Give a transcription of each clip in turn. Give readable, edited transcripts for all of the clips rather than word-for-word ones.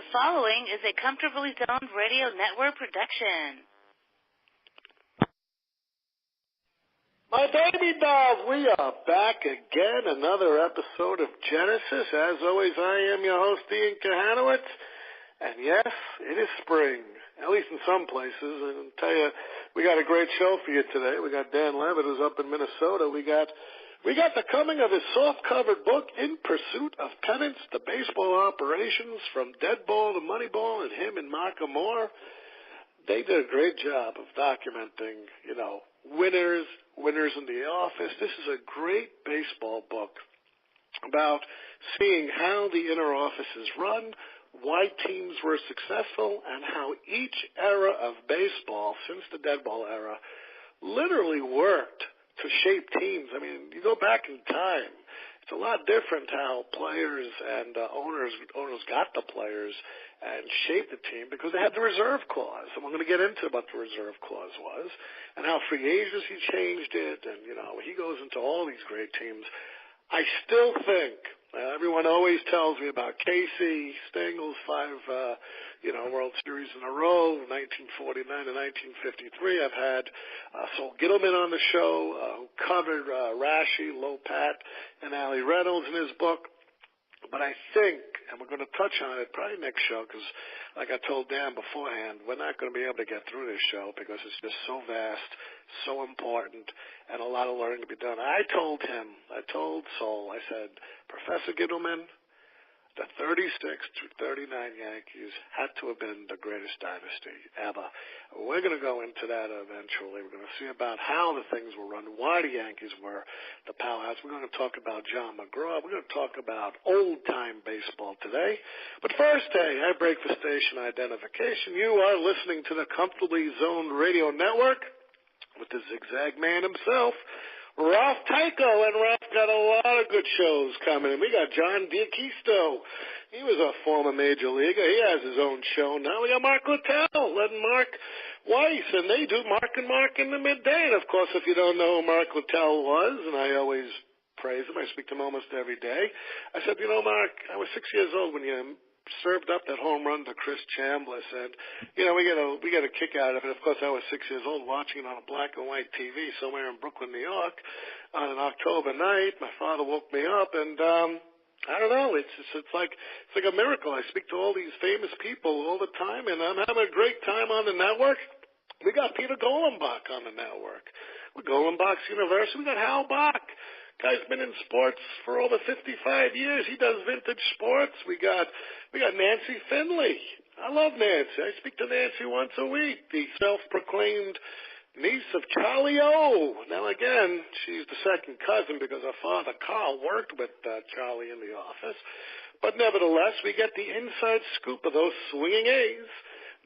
The following is a Comfortably Zoned Radio Network production. My baby dolls, we are back again, another episode of Genesis. As always, I am your host, Ian Kahanowitz. And yes, it is spring, at least in some places. And I'll tell you, we got a great show for you today. We got Dan Levitt, who's up in Minnesota. We got the coming of his soft-covered book, In Pursuit of Pennants, the baseball operations from Deadball to Moneyball, and him and Armour. They did a great job of documenting, winners in the office. This is a great baseball book about seeing how the inner office is run, why teams were successful, and how each era of baseball, since the Deadball era, literally worked to shape teams. I mean, you go back in time, it's a lot different how players and owners got the players and shaped the team because they had the reserve clause. And we're going to get into what the reserve clause was and how free agency changed it. And, he goes into all these great teams. I still think, everyone always tells me about Casey Stengel's 5, World Series in a row, 1949 to 1953. I've had Sol Gittleman on the show, who covered Rashi, Lopat, and Allie Reynolds in his book. But I think, and we're going to touch on it probably next show, because like I told Dan beforehand, we're not going to be able to get through this show because it's just so vast, so important, and a lot of learning to be done. I told Sol, I said, Professor Gittleman, the 36 through 39 Yankees had to have been the greatest dynasty ever. We're going to go into that eventually. We're going to see about how the things were run, why the Yankees were the powerhouse. We're going to talk about John McGraw. We're going to talk about old-time baseball today. But first, I break for station identification. You are listening to the Comfortably Zoned Radio Network with the Zigzag Man himself, Ralph Tycho, and Ralph got a lot of good shows coming. And we got John D'Aquisto. He was a former major leaguer. He has his own show now. We got Mark Littell, letting Mark Weiss, and they do Mark and Mark in the midday. And, of course, if you don't know who Mark Littell was, and I always praise him, I speak to him almost every day, I said, Mark, I was 6 years old when you served up that home run to Chris Chambliss, and we get a kick out of it. Of course, I was 6 years old watching it on a black and white TV somewhere in Brooklyn, New York, on an October night. My father woke me up, and I don't know. It's like a miracle. I speak to all these famous people all the time, and I'm having a great time on the network. We got Peter Golenbach on the network. We're Golenbach's University. We got Hal Bach. Guy's been in sports for over 55 years. He does vintage sports. We got Nancy Finley. I love Nancy. I speak to Nancy once a week, the self-proclaimed niece of Charlie O. Now, again, she's the second cousin because her father, Carl, worked with Charlie in the office. But nevertheless, we get the inside scoop of those swinging A's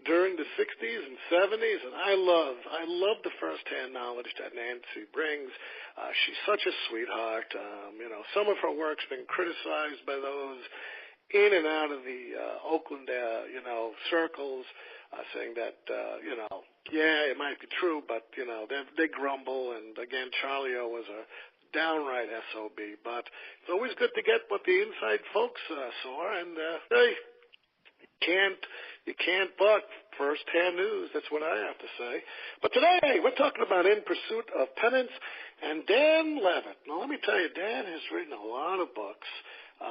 during the 60s and 70s, and I love the first-hand knowledge that Nancy brings. She's such a sweetheart. Some of her work's been criticized by those in and out of the Oakland, circles, saying that, it might be true, but, they grumble. And, again, Charlie O was a downright SOB. But it's always good to get what the inside folks saw, and, you can't buck first-hand news. That's what I have to say. But today, we're talking about In Pursuit of Pennants and Dan Levitt. Now, let me tell you, Dan has written a lot of books.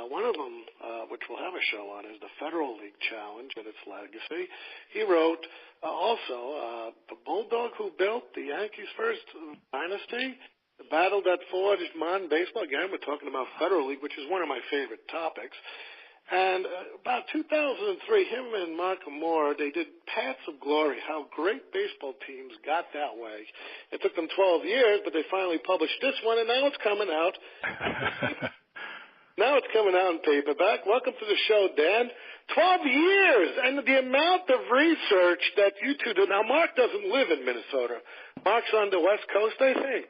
One of them, which we'll have a show on, is the Federal League Challenge and its legacy. He wrote also The Bulldog Who Built the Yankees' First Dynasty, The Battle That Forged Modern Baseball. Again, we're talking about Federal League, which is one of my favorite topics. And about 2003, him and Armour, they did Paths of Glory, how great baseball teams got that way. It took them 12 years, but they finally published this one, and now it's coming out. Now it's coming out in paperback. Welcome to the show, Dan. 12 years, and the amount of research that you two do. Now, Mark doesn't live in Minnesota. Mark's on the West Coast, I think.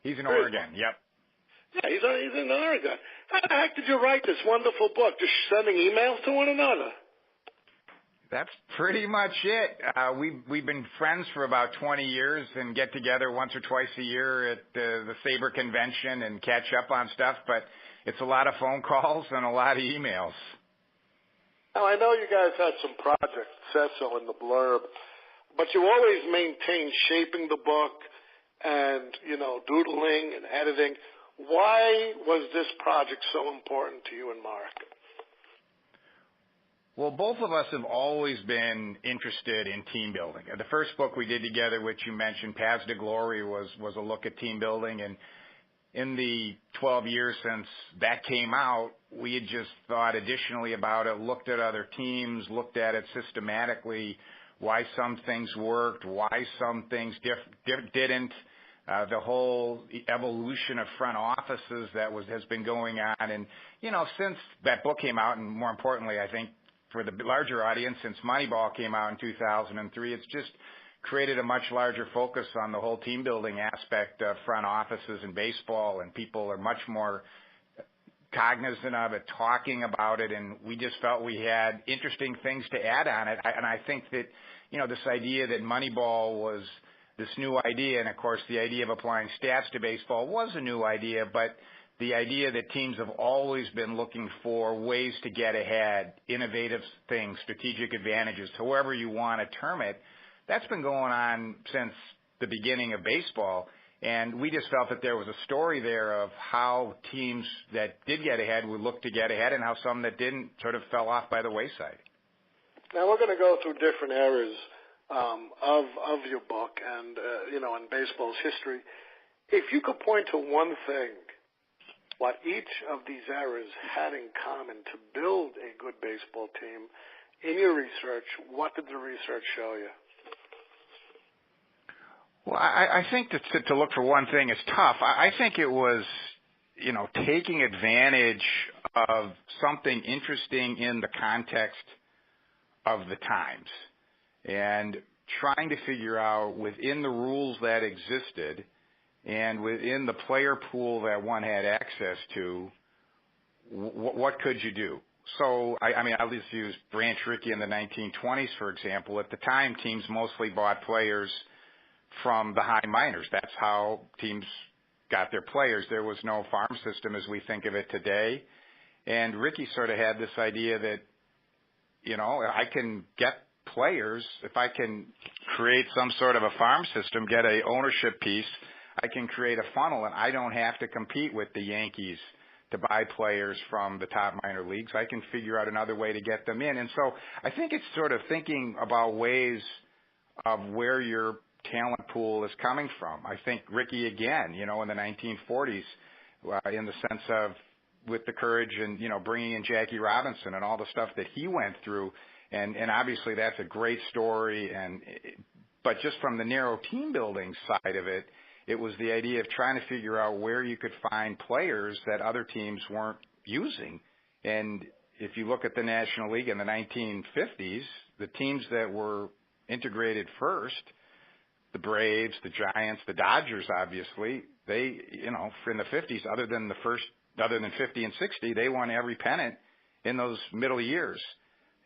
He's in Oregon, yep. Yeah, he's in Oregon. How the heck did you write this wonderful book? Just sending emails to one another? That's pretty much it. We've been friends for about 20 years and get together once or twice a year at the Sabre convention and catch up on stuff, but it's a lot of phone calls and a lot of emails. Now, I know you guys had some projects, it says so in the blurb, but you always maintain shaping the book and, doodling and editing. Why was this project so important to you and Mark? Well, both of us have always been interested in team building. The first book we did together, which you mentioned, Paths to Glory, was a look at team building. And in the 12 years since that came out, we had just thought additionally about it, looked at other teams, looked at it systematically, why some things worked, why some things didn't, the whole evolution of front offices that has been going on. And, since that book came out, and more importantly, I think, for the larger audience, since Moneyball came out in 2003, it's just created a much larger focus on the whole team building aspect of front offices in baseball, and people are much more cognizant of it, talking about it, and we just felt we had interesting things to add on it. And I think that, this idea that Moneyball was this new idea, and of course the idea of applying stats to baseball was a new idea, but the idea that teams have always been looking for ways to get ahead, innovative things, strategic advantages, however you want to term it, that's been going on since the beginning of baseball. And we just felt that there was a story there of how teams that did get ahead would look to get ahead, and how some that didn't sort of fell off by the wayside. Now, we're going to go through different eras of your book and, in baseball's history. If you could point to one thing, what each of these eras had in common to build a good baseball team, in your research, what did the research show you? Well, I think to look for one thing is tough. I think it was, taking advantage of something interesting in the context of the times and trying to figure out within the rules that existed and within the player pool that one had access to, what could you do? So, I'll just use Branch Rickey in the 1920s, for example. At the time, teams mostly bought players from the high minors. That's how teams got their players. There was no farm system as we think of it today. And Rickey sort of had this idea that, I can get players, if I can create some sort of a farm system, get a ownership piece, I can create a funnel, and I don't have to compete with the Yankees to buy players from the top minor leagues. I can figure out another way to get them in. And so I think it's sort of thinking about ways of where your talent pool is coming from. I think Rickey, again, in the 1940s, in the sense of with the courage and, bringing in Jackie Robinson and all the stuff that he went through. And obviously that's a great story. But just from the narrow team building side of it, it was the idea of trying to figure out where you could find players that other teams weren't using. And if you look at the National League in the 1950s, the teams that were integrated first, the Braves, the Giants, the Dodgers, obviously, they, in the 50s, other than 50 and 60, they won every pennant in those middle years.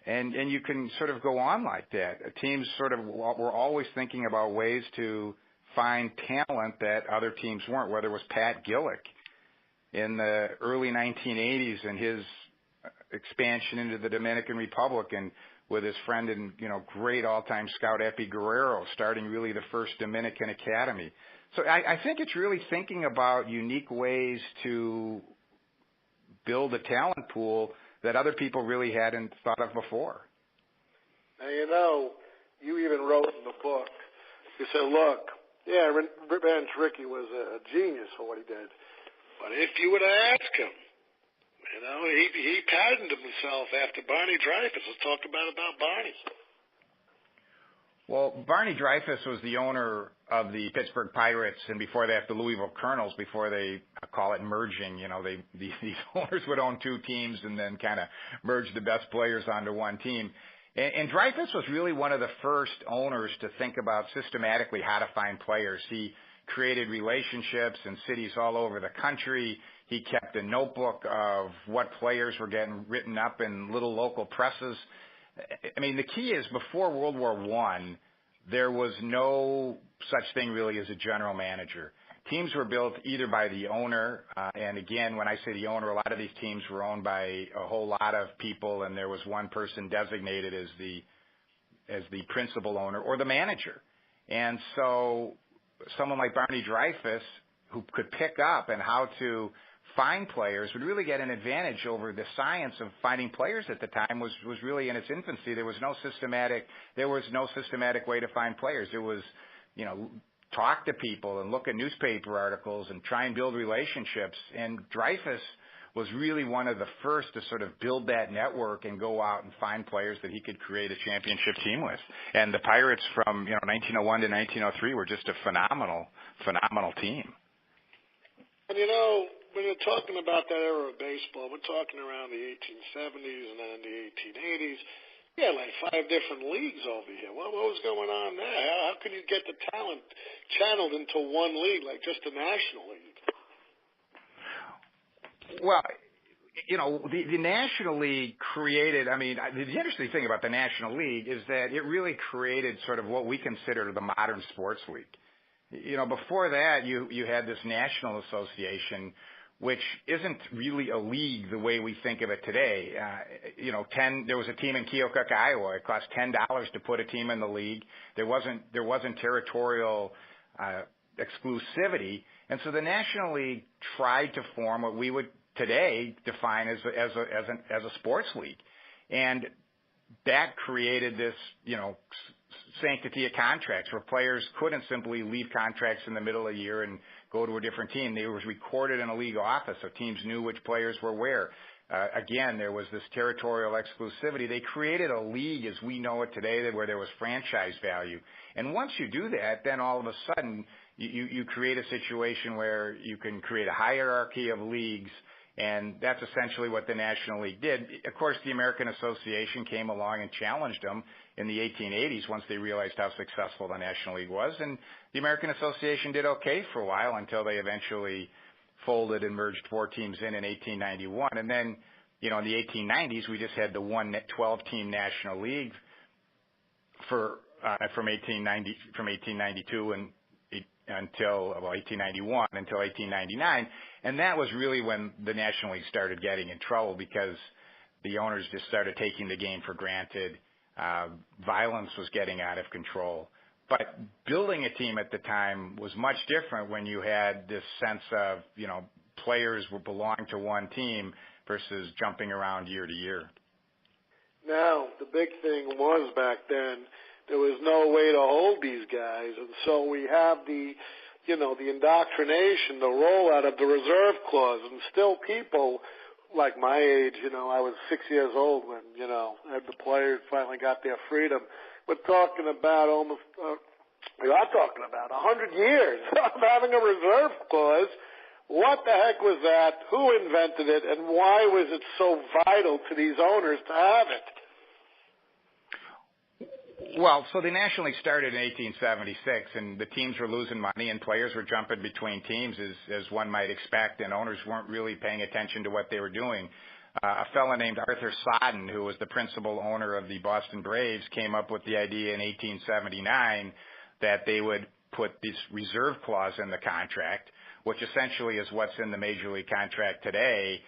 And you can sort of go on like that. Teams sort of were always thinking about ways to find talent that other teams weren't, whether it was Pat Gillick in the early 1980s and his expansion into the Dominican Republic, and with his friend and, great all-time scout Epi Guerrero starting really the first Dominican Academy. So I think it's really thinking about unique ways to build a talent pool that other people really hadn't thought of before. Now, you even wrote in the book, you said, look, yeah, Branch Rickey was a genius for what he did. But if you were to ask him, he patented himself after Barney Dreyfuss. Let's talk about Barney. Well, Barney Dreyfuss was the owner of the Pittsburgh Pirates, and before that, the Louisville Colonels, before they call it merging. These owners would own two teams and then kind of merge the best players onto one team. And Dreyfuss was really one of the first owners to think about systematically how to find players. He created relationships in cities all over the country. He kept a notebook of what players were getting written up in little local presses. The key is before World War I, there was no such thing really as a general manager. teams were built either by the owner, and again, when I say the owner, a lot of these teams were owned by a whole lot of people, and there was one person designated as the principal owner or the manager. And so someone like Barney Dreyfuss, who could pick up and how to find players, would really get an advantage over the science of finding players at the time was really in its infancy. There was no systematic way to find players. It was, talk to people and look at newspaper articles and try and build relationships. And Dreyfuss was really one of the first to sort of build that network and go out and find players that he could create a championship team with. And the Pirates from 1901 to 1903 were just a phenomenal team. And when you're talking about that era of baseball, we're talking around the 1870s and then the 1880s. Yeah, like 5 different leagues over here. What was going on there? How could you get the talent channeled into one league, like just a national league? Well, the National League created, the interesting thing about the National League is that it really created sort of what we consider the modern sports league. Before that, you had this National Association, which isn't really a league the way we think of it today. There was a team in Keokuk, Iowa. It cost $10 to put a team in the league. There wasn't territorial exclusivity, and so the National League tried to form what we would today define as a sports league, and that created this sanctity of contracts where players couldn't simply leave contracts in the middle of the year and go to a different team. They was recorded in a league office, so teams knew which players were where. Again, there was this territorial exclusivity. They created a league as we know it today where there was franchise value. And once you do that, then all of a sudden you create a situation where you can create a hierarchy of leagues, and that's essentially what the National League did. Of course, the American Association came along and challenged them in the 1880s once they realized how successful the National League was, and the American Association did okay for a while until they eventually folded and merged 4 teams in 1891. And then, in the 1890s, we just had the 12-team National League from 1892 until 1891 until 1899, and that was really when the National League started getting in trouble because the owners just started taking the game for granted. Violence was getting out of control. But building a team at the time was much different when you had this sense of, players will belong to one team versus jumping around year to year. Now, the big thing was back then, there was no way to hold these guys. And so we have the indoctrination, the rollout of the reserve clause. And still people like my age, I was 6 years old when, the players finally got their freedom. We're talking about we are talking about 100 years of having a reserve clause. What the heck was that? Who invented it? And why was it so vital to these owners to have it? Well, so the National League started in 1876, and the teams were losing money, and players were jumping between teams, as one might expect, and owners weren't really paying attention to what they were doing. A fellow named Arthur Sodden, who was the principal owner of the Boston Braves, came up with the idea in 1879 that they would put this reserve clause in the contract, which essentially is what's in the Major League contract today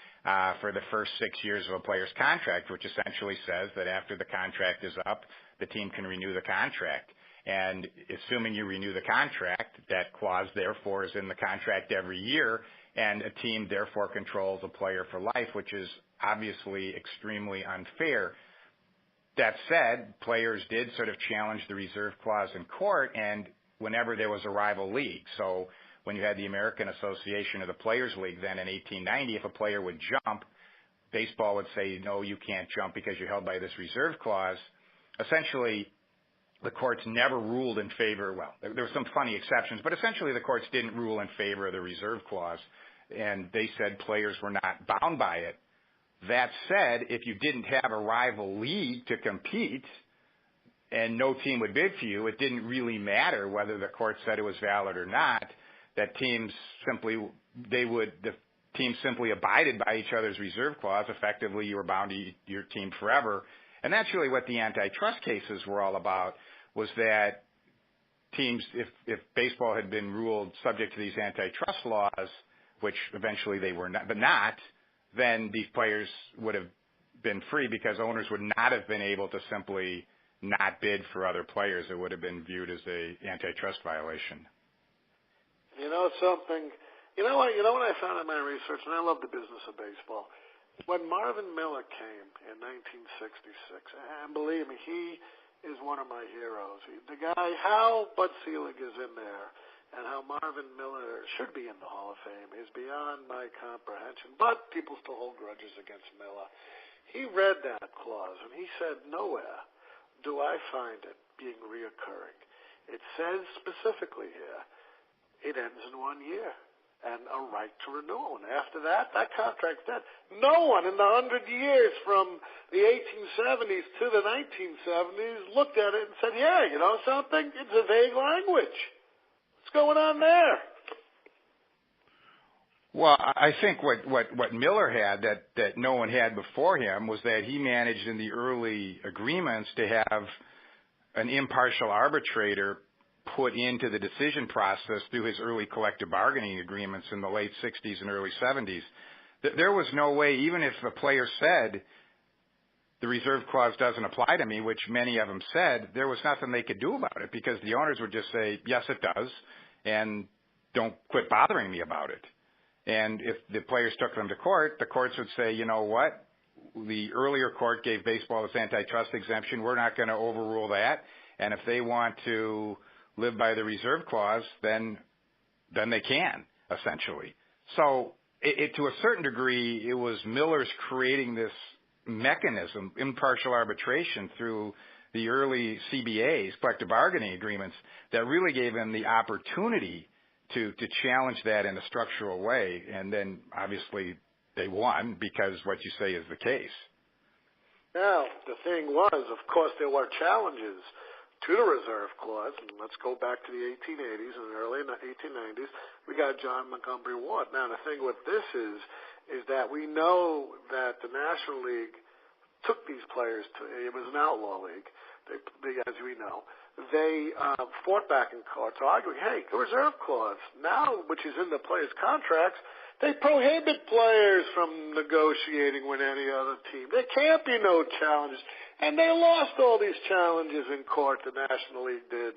for the first 6 years of a player's contract, which essentially says that after the contract is up, the team can renew the contract. And assuming you renew the contract, that clause, therefore, is in the contract every year, and a team, therefore, controls a player for life, which is obviously extremely unfair. That said, players did sort of challenge the reserve clause in court, and whenever there was a rival league. So when you had the American Association or the Players League then in 1890, if a player would jump, baseball would say, no, you can't jump because you're held by this reserve clause. Essentially, the courts never ruled in favor. Well, there were some funny exceptions, but essentially the courts didn't rule in favor of the reserve clause, and they said players were not bound by it. That said, if you didn't have a rival league to compete and no team would bid for you, it didn't really matter whether the court said it was valid or not. That the teams simply abided by each other's reserve clause. Effectively, you were bound to your team forever. And that's really what the antitrust cases were all about, was that teams, if baseball had been ruled subject to these antitrust laws, which eventually they were not, then these players would have been free because owners would not have been able to simply not bid for other players. It would have been viewed as a antitrust violation. You know something? You know what I found in my research, and I love the business of baseball. When Marvin Miller came in 1966, and believe me, he is one of my heroes. The guy, how Bud Selig is in there, and how Marvin Miller should be in the Hall of Fame is beyond my comprehension. But people still hold grudges against Miller. He read that clause, and he said, nowhere do I find it being reoccurring. It says specifically here, it ends in 1 year, and a right to renewal. And after that, that contract's dead. No one in the 100 years from the 1870s to the 1970s looked at it and said, yeah, you know something? It's a vague language. What's going on there? Well, I think what Miller had that no one had before him was that he managed in the early agreements to have an impartial arbitrator put into the decision process through his early collective bargaining agreements in the late 60s and early 70s. There was no way, even if a player said the reserve clause doesn't apply to me, which many of them said, there was nothing they could do about it because the owners would just say, yes, it does, and don't quit bothering me about it. And if the players took them to court, the courts would say, you know what, the earlier court gave baseball this antitrust exemption. We're not going to overrule that. And if they want to live by the reserve clause, then they can, essentially. So to a certain degree, it was Miller's creating this mechanism, impartial arbitration through the early CBAs, collective bargaining agreements, that really gave him the opportunity to challenge that in a structural way. And then, obviously, they won because what you say is the case. Now, the thing was, of course, there were challenges to the reserve clause, and let's go back to the 1880s and early 1890s. We got John Montgomery Ward. Now, the thing with this is that we know that the National League took these players to, it was an outlaw league, they as we know. They fought back in courts arguing, hey, the reserve clause, now, which is in the players' contracts, they prohibit players from negotiating with any other team. There can't be no challenges. And they lost all these challenges in court, the National League did.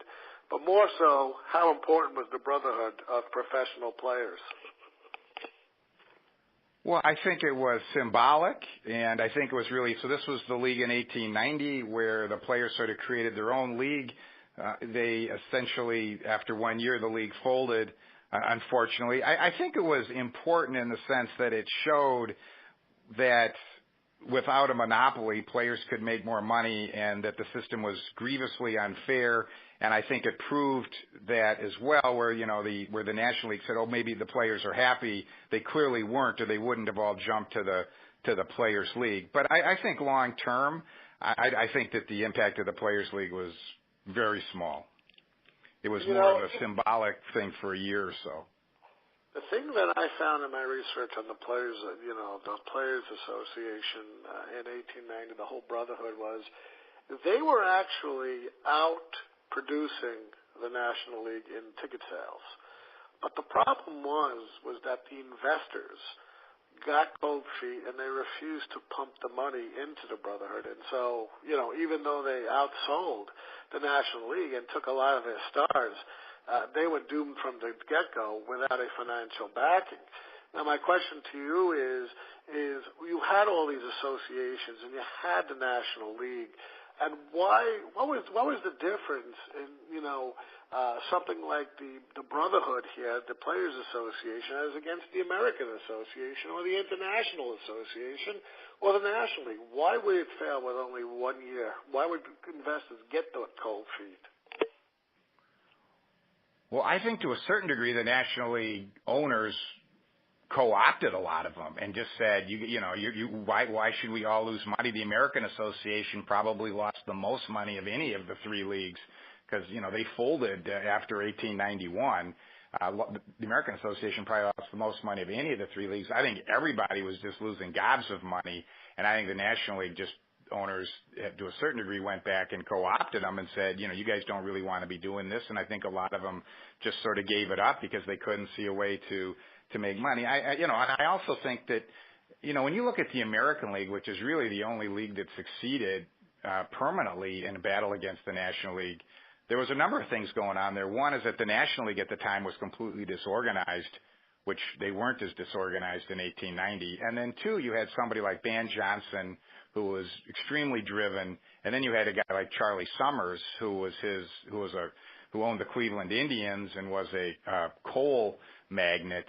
But more so, how important was the brotherhood of professional players? Well, I think it was symbolic, and I think it was really, so this was the league in 1890 where the players sort of created their own league. They essentially, after 1 year, the league folded, unfortunately. I think it was important in the sense that it showed that without a monopoly, players could make more money and that the system was grievously unfair. And I think it proved that as well, where the National League said, "Oh, maybe the players are happy." They clearly weren't, or they wouldn't have all jumped to the Players League. But I think long term, I think that the impact of the Players League was very small. It was more of a symbolic thing for a year or so. The thing that I found in my research on the players, the Players Association in 1890, the whole brotherhood, was they were actually out producing the National League in ticket sales. But the problem was that the investors got cold feet and they refused to pump the money into the brotherhood. And so, even though they outsold the National League and took a lot of their stars, they were doomed from the get-go without a financial backing. Now, my question to you is you had all these associations and you had the National League, and what was the difference in, something like the Brotherhood here, the Players Association, as against the American Association or the International Association or the National League? Why would it fail with only 1 year? Why would investors get the cold feet? Well, I think to a certain degree the National League owners co-opted a lot of them and just said, why should we all lose money? The American Association probably lost the most money of any of the three leagues because, they folded after 1891. The American Association probably lost the most money of any of the three leagues. I think everybody was just losing gobs of money, and I think the National League just owners, to a certain degree, went back and co-opted them and said, you guys don't really want to be doing this. And I think a lot of them just sort of gave it up because they couldn't see a way to make money. And I also think that, when you look at the American League, which is really the only league that succeeded permanently in a battle against the National League, there was a number of things going on there. One is that the National League at the time was completely disorganized, which they weren't as disorganized in 1890. And then two, you had somebody like Ban Johnson, who was extremely driven, and then you had a guy like Charlie Summers, who owned the Cleveland Indians and was a coal magnate.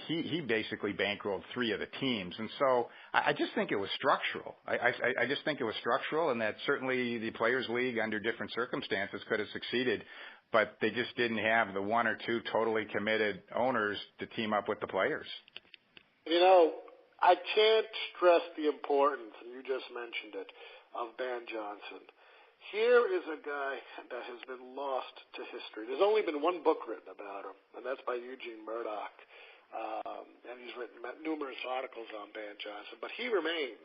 He basically bankrolled three of the teams, and so I just think it was structural. I just think it was structural, and that certainly the Players League, under different circumstances, could have succeeded, but they just didn't have the one or two totally committed owners to team up with the players. I can't stress the importance, and you just mentioned it, of Ban Johnson. Here is a guy that has been lost to history. There's only been one book written about him, and that's by Eugene Murdoch. And he's written numerous articles on Ban Johnson, but he remains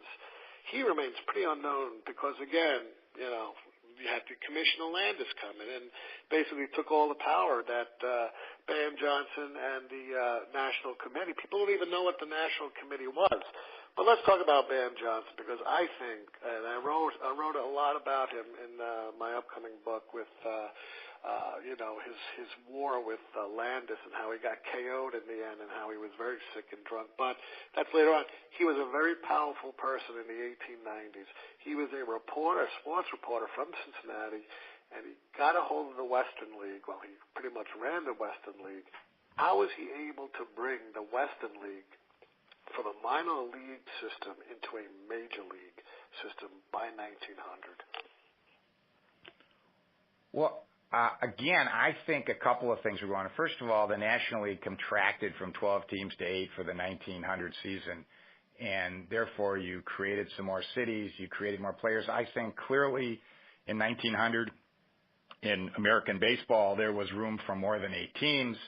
pretty unknown because, again, you had the Commissioner Landis come in and basically took all the power that Ban Johnson and the National Committee. People don't even know what the National Committee was. But let's talk about Ban Johnson because I think, and I wrote a lot about him in my upcoming book with his war with Landis and how he got KO'd in the end and how he was very sick and drunk. But that's later on. He was a very powerful person in the 1890s. He was a sports reporter from Cincinnati, and he got a hold of the Western League. Well, he pretty much ran the Western League. How was he able to bring the Western League from a minor league system into a major league system by 1900? Well, again, I think a couple of things were going on. First of all, the National League contracted from 12 teams to 8 for the 1900 season, and therefore you created some more cities, you created more players. I think clearly in 1900 in American baseball there was room for more than 8 teams.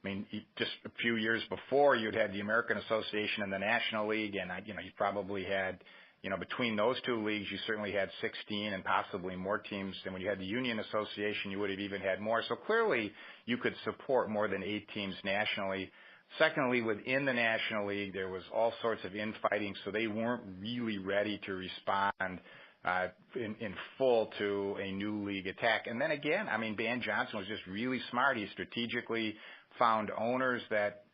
I mean, just a few years before, you'd had the American Association and the National League, and you probably had, between those two leagues, you certainly had 16 and possibly more teams. And when you had the Union Association, you would have even had more. So clearly, you could support more than 8 teams nationally. Secondly, within the National League, there was all sorts of infighting, so they weren't really ready to respond in full to a new league attack. And then again, Ban Johnson was just really smart. He strategically found owners that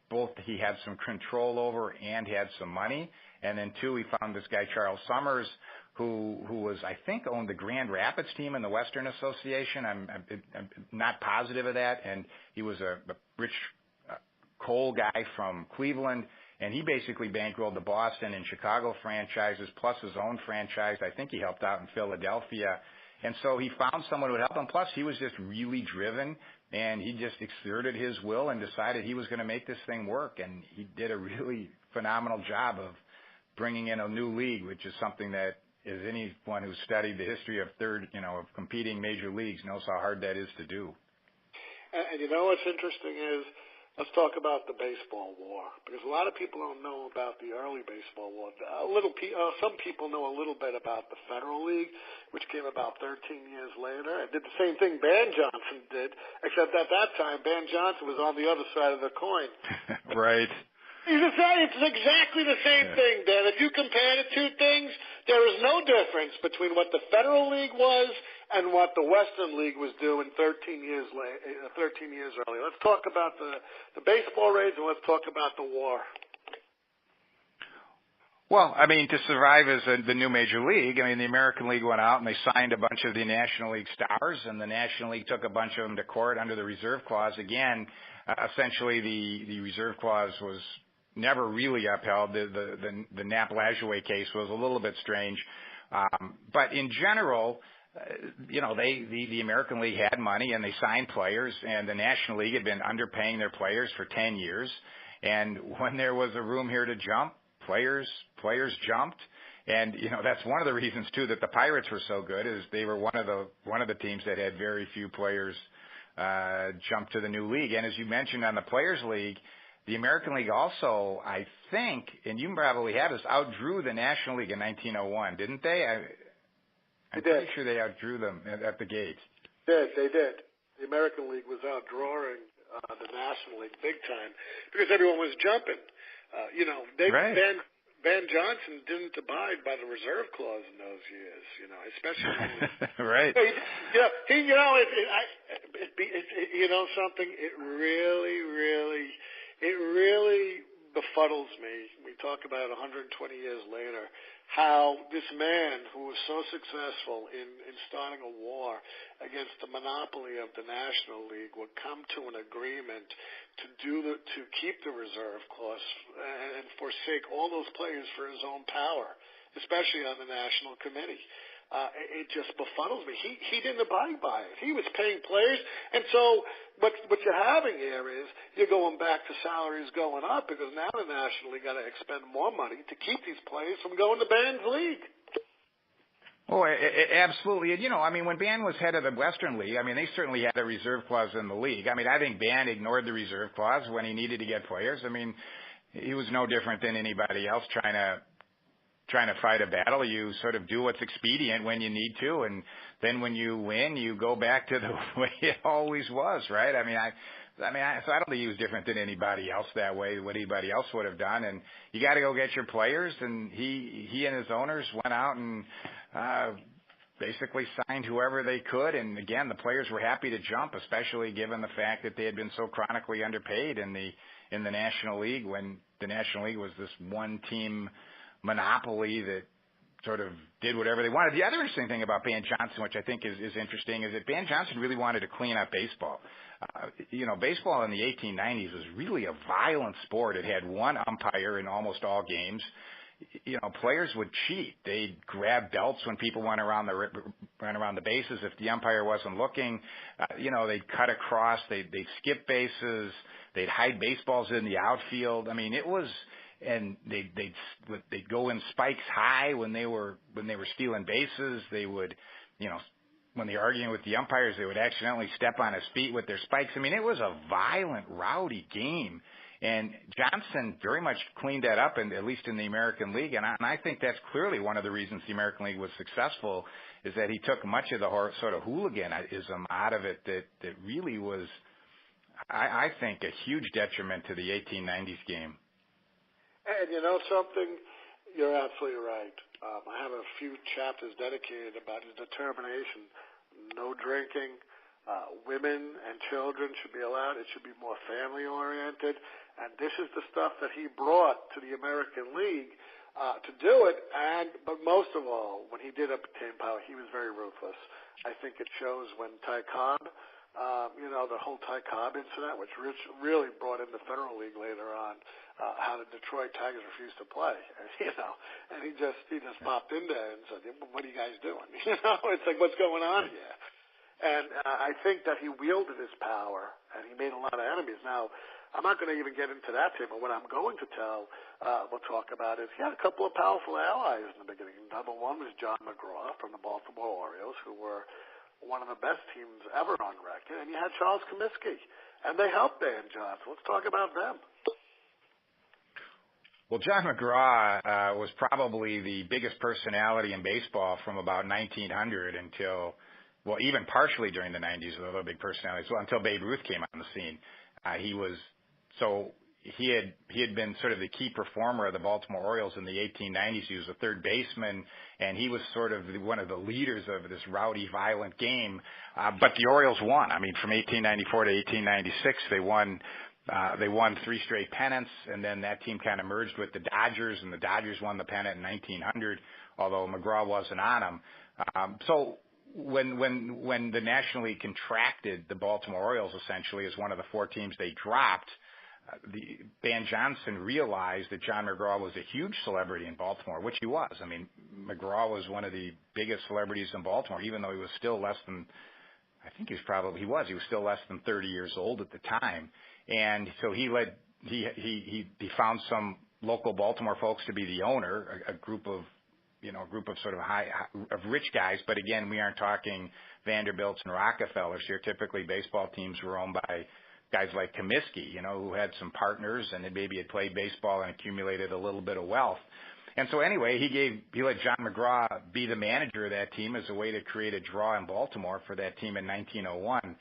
both he had some control over and had some money. And then two, he found this guy, Charles Summers, who was, I think, owned the Grand Rapids team in the Western Association. I'm not positive of that. And he was a rich coal guy from Cleveland. And he basically bankrolled the Boston and Chicago franchises plus his own franchise. I think he helped out in Philadelphia. And so he found someone who would help him. Plus, he was just really driven, and he just exerted his will and decided he was going to make this thing work. And he did a really phenomenal job of bringing in a new league, which is something that anyone who's studied the history of of competing major leagues knows how hard that is to do. And what's interesting is, let's talk about the baseball war, because a lot of people don't know about the early baseball war. Some people know a little bit about the Federal League, which came about 13 years later and did the same thing Ban Johnson did, except at that time Ban Johnson was on the other side of the coin. Right. It's exactly the same thing, Dan. If you compare the two things, there is no difference between what the Federal League was and what the Western League was doing 13 years earlier. Let's talk about the baseball raids, and let's talk about the war. Well, to survive as the new major league, the American League went out and they signed a bunch of the National League stars, and the National League took a bunch of them to court under the reserve clause. Again, essentially the reserve clause was never really upheld. The Nap Lajoie case was a little bit strange. But in general, the American League had money and they signed players, and the National League had been underpaying their players for 10 years. And when there was a room here to jump, players jumped. And, that's one of the reasons too that the Pirates were so good, is they were one of the teams that had very few players jump to the new league. And as you mentioned on the Players League, the American League also, I think, and you probably have this, outdrew the National League in 1901, didn't they? I'm pretty sure they outdrew them at the gates. They did. The American League was outdrawing the National League big time because everyone was jumping. Right. Van Johnson didn't abide by the reserve clause in those years, especially. Right. Something. It really befuddles me. We talk about 120 years later how this man who was so successful in starting a war against the monopoly of the National League would come to an agreement to keep the reserve clause and forsake all those players for his own power, especially on the National Committee. It just befuddles me. He didn't abide by it. He was paying players, and so what you're having here is you're going back to salaries going up because now the National League got to expend more money to keep these players from going to Band's league. Oh, absolutely. And, when Band was head of the Western League, they certainly had a reserve clause in the league. I think Band ignored the reserve clause when he needed to get players. He was no different than anybody else trying to fight a battle. You sort of do what's expedient when you need to, and then when you win, you go back to the way it always was, right? So I don't think he was different than anybody else that way, what anybody else would have done. And you got to go get your players, and he and his owners went out and basically signed whoever they could. And again, the players were happy to jump, especially given the fact that they had been so chronically underpaid in the National League, when the National League was this one-team monopoly that sort of did whatever they wanted. The other interesting thing about Ban Johnson, which I think is interesting, is that Ban Johnson really wanted to clean up baseball. Baseball in the 1890s was really a violent sport. It had one umpire in almost all games. Players would cheat. They'd grab belts when people went around the bases. If the umpire wasn't looking, they'd cut across. They'd skip bases. They'd hide baseballs in the outfield. It was. And they'd go in spikes high when they were stealing bases. They would, when they were arguing with the umpires, they would accidentally step on his feet with their spikes. It was a violent, rowdy game. And Johnson very much cleaned that up, at least in the American League. And I think that's clearly one of the reasons the American League was successful, is that he took much of the sort of hooliganism out of it that really was, I think, a huge detriment to the 1890s game. And you know something? You're absolutely right. I have a few chapters dedicated about his determination. No drinking. Women and children should be allowed. It should be more family-oriented. And this is the stuff that he brought to the American League to do it. But most of all, when he did obtain power, he was very ruthless. I think it shows when Ty Cobb, the whole Ty Cobb incident, which really brought in the Federal League later on, how the Detroit Tigers refused to play, and he just popped in there and said, "What are you guys doing?" It's like, what's going on here? And I think that he wielded his power, and he made a lot of enemies. Now, I'm not going to even get into that thing, but what I'm going to we'll talk about is he had a couple of powerful allies in the beginning. Number one was John McGraw from the Baltimore Orioles, who were one of the best teams ever on record, and you had Charles Comiskey, and they helped Dan Johnson. Let's talk about them. Well, John McGraw was probably the biggest personality in baseball from about 1900 until, well, even partially during the 90s, with other big personalities, until Babe Ruth came on the scene. He had been sort of the key performer of the Baltimore Orioles in the 1890s. He was a third baseman, and he was sort of one of the leaders of this rowdy, violent game. But the Orioles won. From 1894 to 1896, they won 3 straight pennants, and then that team kind of merged with the Dodgers, and the Dodgers won the pennant in 1900, although McGraw wasn't on them. So when the National League contracted the Baltimore Orioles essentially as one of the 4 teams they dropped, Ban Johnson realized that John McGraw was a huge celebrity in Baltimore, which he was. McGraw was one of the biggest celebrities in Baltimore, even though he was still less than, he was still less than 30 years old at the time. And so he found some local Baltimore folks to be the owner, a group of sort of rich guys. But again, we aren't talking Vanderbilts and Rockefellers here. Typically, baseball teams were owned by guys like Comiskey, who had some partners and maybe had played baseball and accumulated a little bit of wealth. And so anyway, he let John McGraw be the manager of that team as a way to create a draw in Baltimore for that team in 1901.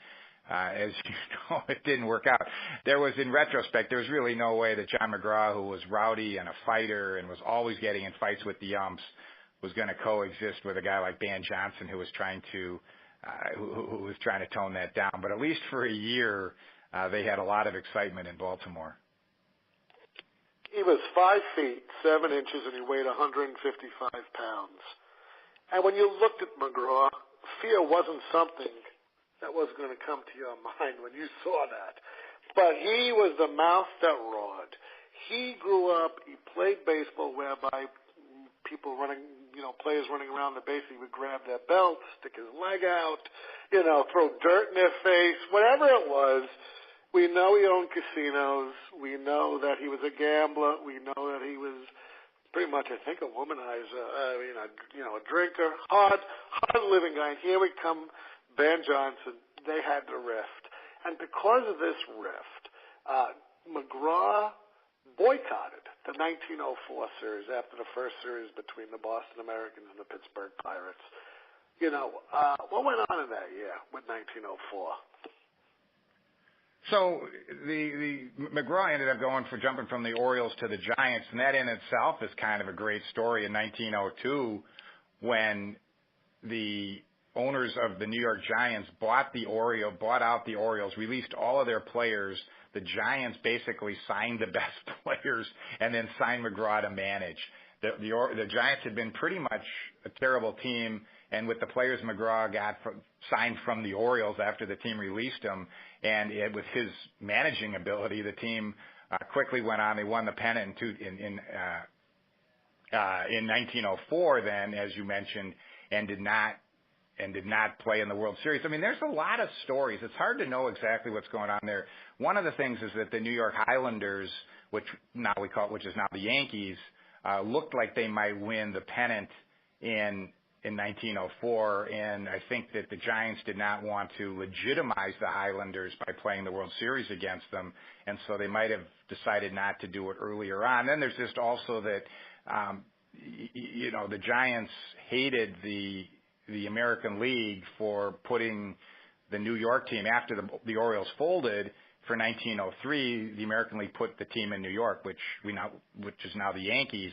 As you know, it didn't work out. In retrospect, there was really no way that John McGraw, who was rowdy and a fighter and was always getting in fights with the umps, was going to coexist with a guy like Ban Johnson, who was trying to tone that down. But at least for a year, they had a lot of excitement in Baltimore. He was 5 feet 7 inches and he weighed 155 pounds. And when you looked at McGraw, fear wasn't something that was going to come to your mind when you saw that. But he was the mouth that roared. He grew up, he played baseball whereby people players running around the base, he would grab their belt, stick his leg out, throw dirt in their face, whatever it was. We know he owned casinos. We know that he was a gambler. We know that he was pretty much, I think, a womanizer, a drinker, hard living guy. And here we come, Ban Johnson. They had the rift. And because of this rift, McGraw boycotted the 1904 series after the first series between the Boston Americans and the Pittsburgh Pirates. What went on in that year with 1904? So the McGraw ended up jumping from the Orioles to the Giants, and that in itself is kind of a great story. In 1902, when the owners of the New York Giants bought out the Orioles, released all of their players, the Giants basically signed the best players and then signed McGraw to manage. The Giants had been pretty much a terrible team, and with the players McGraw signed from the Orioles after the team released him, and with his managing ability, the team quickly went on. They won the pennant in 1904. Then, as you mentioned, and did not play in the World Series. I mean, there's a lot of stories. It's hard to know exactly what's going on there. One of the things is that the New York Highlanders, which is now the Yankees, looked like they might win the pennant in 1904, and I think that the Giants did not want to legitimize the Highlanders by playing the World Series against them, and so they might have decided not to do it earlier on. Then there's just also that, the Giants hated the American League for putting the New York team, after the Orioles folded for 1903, the American League put the team in New York, which is now the Yankees.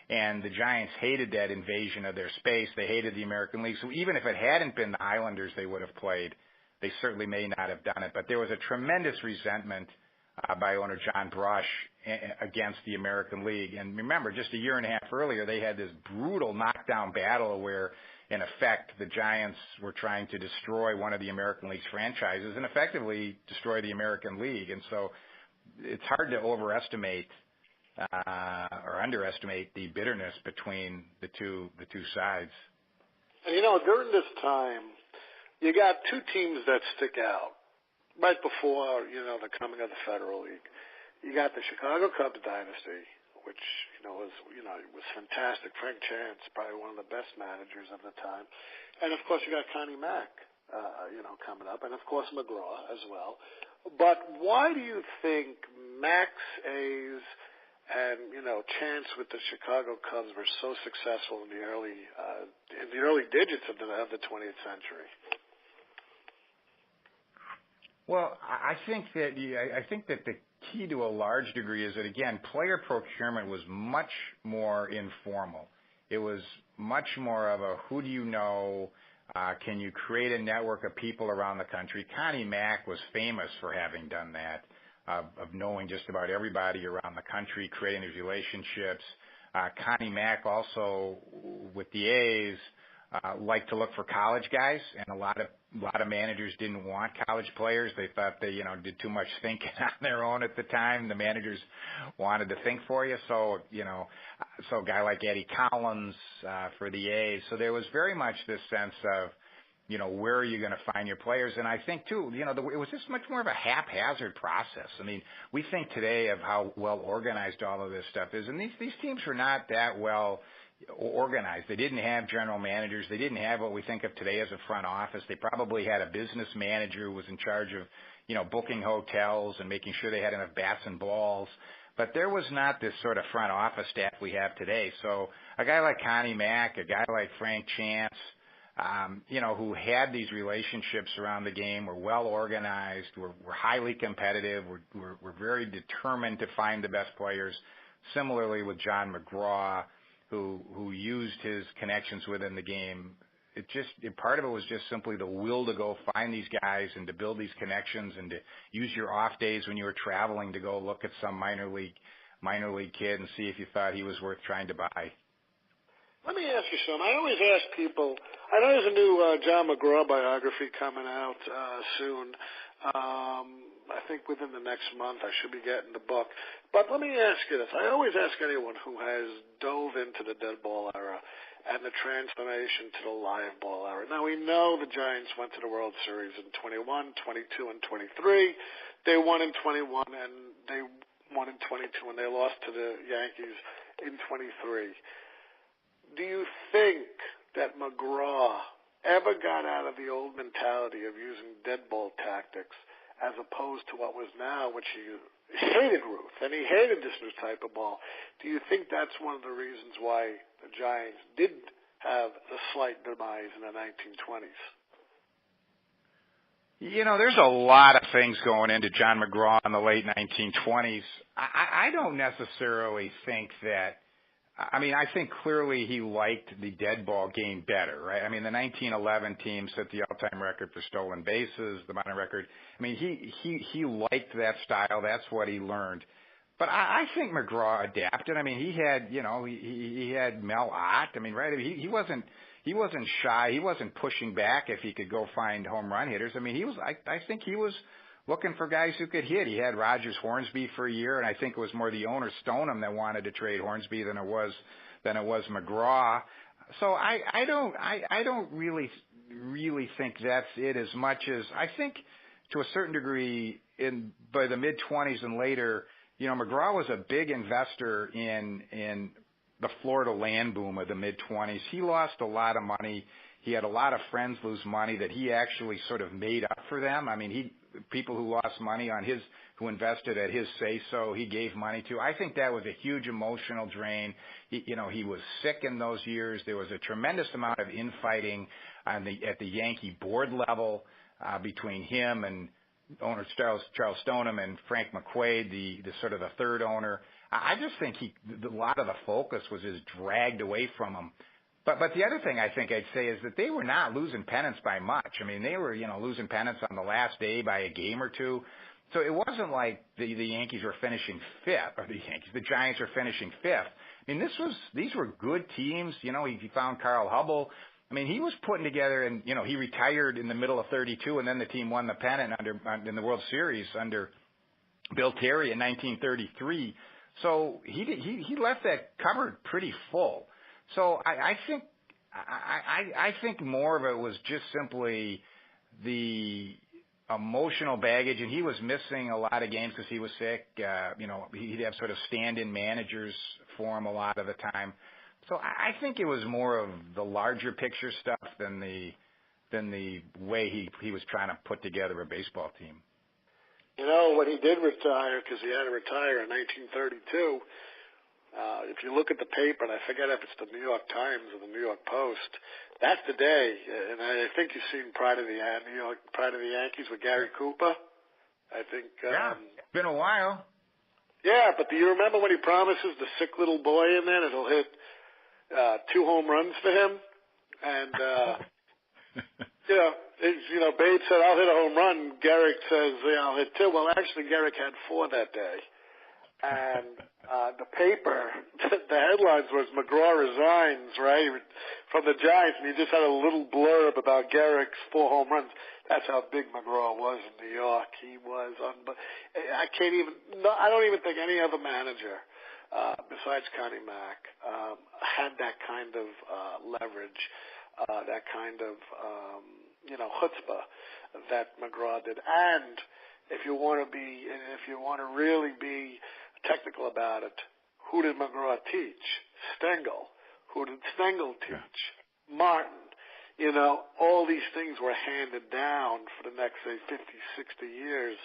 And the Giants hated that invasion of their space. They hated the American League. So even if it hadn't been the Highlanders they would have played, they certainly may not have done it. But there was a tremendous resentment by owner John Brush against the American League. And remember, just a year and a half earlier, they had this brutal knockdown battle where, in effect, the Giants were trying to destroy one of the American League's franchises and effectively destroy the American League. And so it's hard to overestimate or underestimate the bitterness between the two sides. And during this time, you got two teams that stick out. Right before, the coming of the Federal League, you got the Chicago Cubs dynasty, which, was fantastic. Frank Chance, probably one of the best managers of the time. And, of course, you got Connie Mack, coming up, and, of course, McGraw as well. But why do you think Mack's A's and, Chance with the Chicago Cubs were so successful in the early digits of the 20th century? Well, I think that the key to a large degree is that, again, player procurement was much more informal. It was much more of a who do you know, can you create a network of people around the country. Connie Mack was famous for having done that, of knowing just about everybody around the country, creating these relationships. Connie Mack also, with the A's, liked to look for college guys, and a lot of managers didn't want college players. They thought they, did too much thinking on their own at the time. The managers wanted to think for you. So, so a guy like Eddie Collins for the A's. So there was very much this sense of, where are you going to find your players? And I think, too, it was just much more of a haphazard process. I mean, we think today of how well organized all of this stuff is, and these teams were not that well organized. They didn't have general managers. They didn't have what we think of today as a front office. They probably had a business manager who was in charge of, booking hotels and making sure they had enough bats and balls. But there was not this sort of front office staff we have today. So a guy like Connie Mack, a guy like Frank Chance, who had these relationships around the game, were well organized, were highly competitive, were very determined to find the best players. Similarly with John McGraw, who used his connections within the game. Part of it was just simply the will to go find these guys and to build these connections and to use your off days when you were traveling to go look at some minor league kid and see if you thought he was worth trying to buy. Let me ask you something. I always ask people, I know there's a new John McGraw biography coming out soon. I think within the next month I should be getting the book. But let me ask you this. I always ask anyone who has dove into the dead ball era and the transformation to the live ball era. Now, we know the Giants went to the World Series in 21, 22, and 23. They won in 21, and they won in 22, and they lost to the Yankees in 23. Do you think that McGraw ever got out of the old mentality of using dead ball tactics as opposed to what was now, which he hated Ruth, and he hated this new type of ball? Do you think that's one of the reasons why the Giants did have a slight demise in the 1920s? There's a lot of things going into John McGraw in the late 1920s. I don't necessarily think that. I think clearly he liked the dead ball game better, right? The 1911 team set the all-time record for stolen bases, the modern record. He liked that style. That's what he learned. But I think McGraw adapted. He had, he had Mel Ott. Right? He wasn't shy. He wasn't pushing back if he could go find home run hitters. I think he was looking for guys who could hit. He had Rogers Hornsby for a year, and I think it was more the owner Stoneham that wanted to trade Hornsby than it was McGraw. So I don't really think that's it as much as I think to a certain degree by the mid-20s and later, McGraw was a big investor in the Florida land boom of the mid-20s. He lost a lot of money. He had a lot of friends lose money that he actually sort of made up for them. People who lost money who invested at his say-so, he gave money to. I think that was a huge emotional drain. He was sick in those years. There was a tremendous amount of infighting at the Yankee board level between him and owner Charles Stoneham and Frank McQuaid, the sort of the third owner. I just think a lot of the focus was just dragged away from him. But the other thing I think I'd say is that they were not losing pennants by much. They were, losing pennants on the last day by a game or two. So it wasn't like the Yankees were finishing fifth, or the Giants were finishing fifth. These were good teams. He found Carl Hubble. He was putting together, and, he retired in the middle of 32, and then the team won the pennant in the World Series under Bill Terry in 1933. So he left that cupboard pretty full. So I think more of it was just simply the emotional baggage, and he was missing a lot of games because he was sick. He'd have sort of stand-in managers for him a lot of the time. So I think it was more of the larger picture stuff than the way he was trying to put together a baseball team. When he did retire, because he had to retire in 1932. If you look at the paper, and I forget if it's the New York Times or the New York Post, that's the day. And I think you've seen Pride of the Yankees with Gary Cooper. I think. Yeah, it's been a while. Yeah, but do you remember when he promises the sick little boy in there that he'll hit 2 home runs for him? And Babe said, "I'll hit a home run." Garrick says, "I'll hit 2." Well, actually, Garrick had 4 that day. And the paper, the headlines was McGraw resigns, right, from the Giants, and he just had a little blurb about Garrick's 4 home runs. That's how big McGraw was in New York. He was I don't even think any other manager besides Connie Mack had that kind of leverage, that kind of chutzpah that McGraw did. And if you want to really be technical about it, who did McGraw teach? Stengel. Who did Stengel teach? Martin. You know, all these things were handed down for the next, say, 50, 60 years,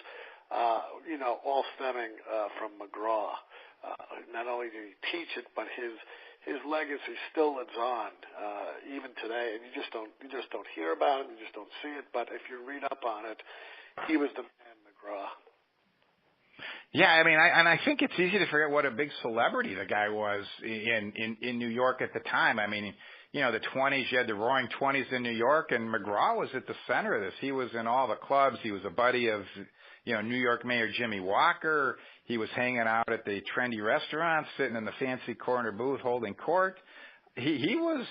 you know, all stemming from McGraw. Not only did he teach it, but his legacy still lives on even today, and you just don't hear about it, you just don't see it. But if you read up on it, he was the man, McGraw. Yeah, I mean, I think it's easy to forget what a big celebrity the guy was in New York at the time. I mean, you know, the 20s, you had the Roaring 20s in New York, and McGraw was at the center of this. He was in all the clubs. He was a buddy of, you know, New York Mayor Jimmy Walker. He was hanging out at the trendy restaurants, sitting in the fancy corner booth holding court. He was,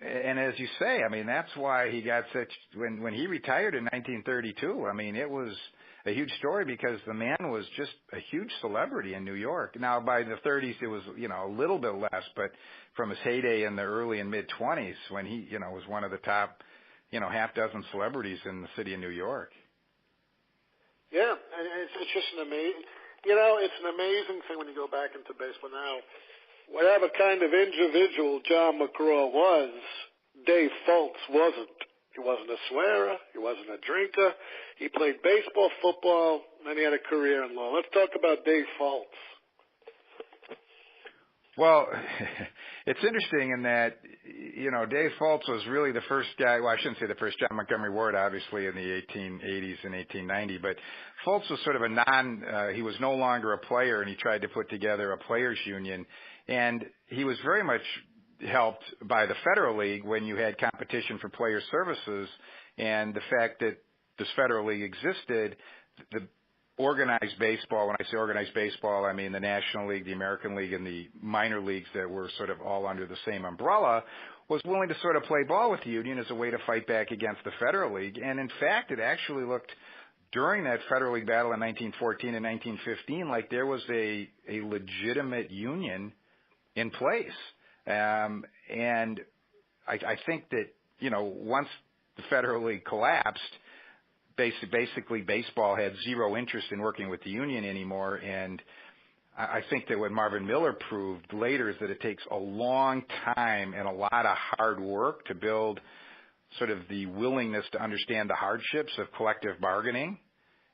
and as you say, I mean, that's why he got such, when he retired in 1932, I mean, it was a huge story because the man was just a huge celebrity in New York. Now, by the 30s, it was, you know, a little bit less, but from his heyday in the early and mid-20s when he, you know, was one of the top, you know, half dozen celebrities in the city of New York. Yeah, and it's just an amazing, you know, it's an amazing thing when you go back into baseball now. Whatever kind of individual John McGraw was, Dave Fultz wasn't. He wasn't a swearer. He wasn't a drinker. He played baseball, football, and he had a career in law. Let's talk about Dave Fultz. Well, it's interesting in that, you know, Dave Fultz was really the first guy, well, I shouldn't say the first, John Montgomery Ward, obviously, in the 1880s and 1890, but Fultz was sort of he was no longer a player, and he tried to put together a players' union, and he was very much helped by the Federal League when you had competition for player services, and the fact that this Federal League existed, the organized baseball, when I say organized baseball, I mean the National League, the American League, and the minor leagues that were sort of all under the same umbrella, was willing to sort of play ball with the union as a way to fight back against the Federal League. And in fact, it actually looked, during that Federal League battle in 1914 and 1915, like there was a legitimate union in place. And I think that, you know, once the Federal League collapsed, basically baseball had zero interest in working with the union anymore. And I think that what Marvin Miller proved later is that it takes a long time and a lot of hard work to build sort of the willingness to understand the hardships of collective bargaining.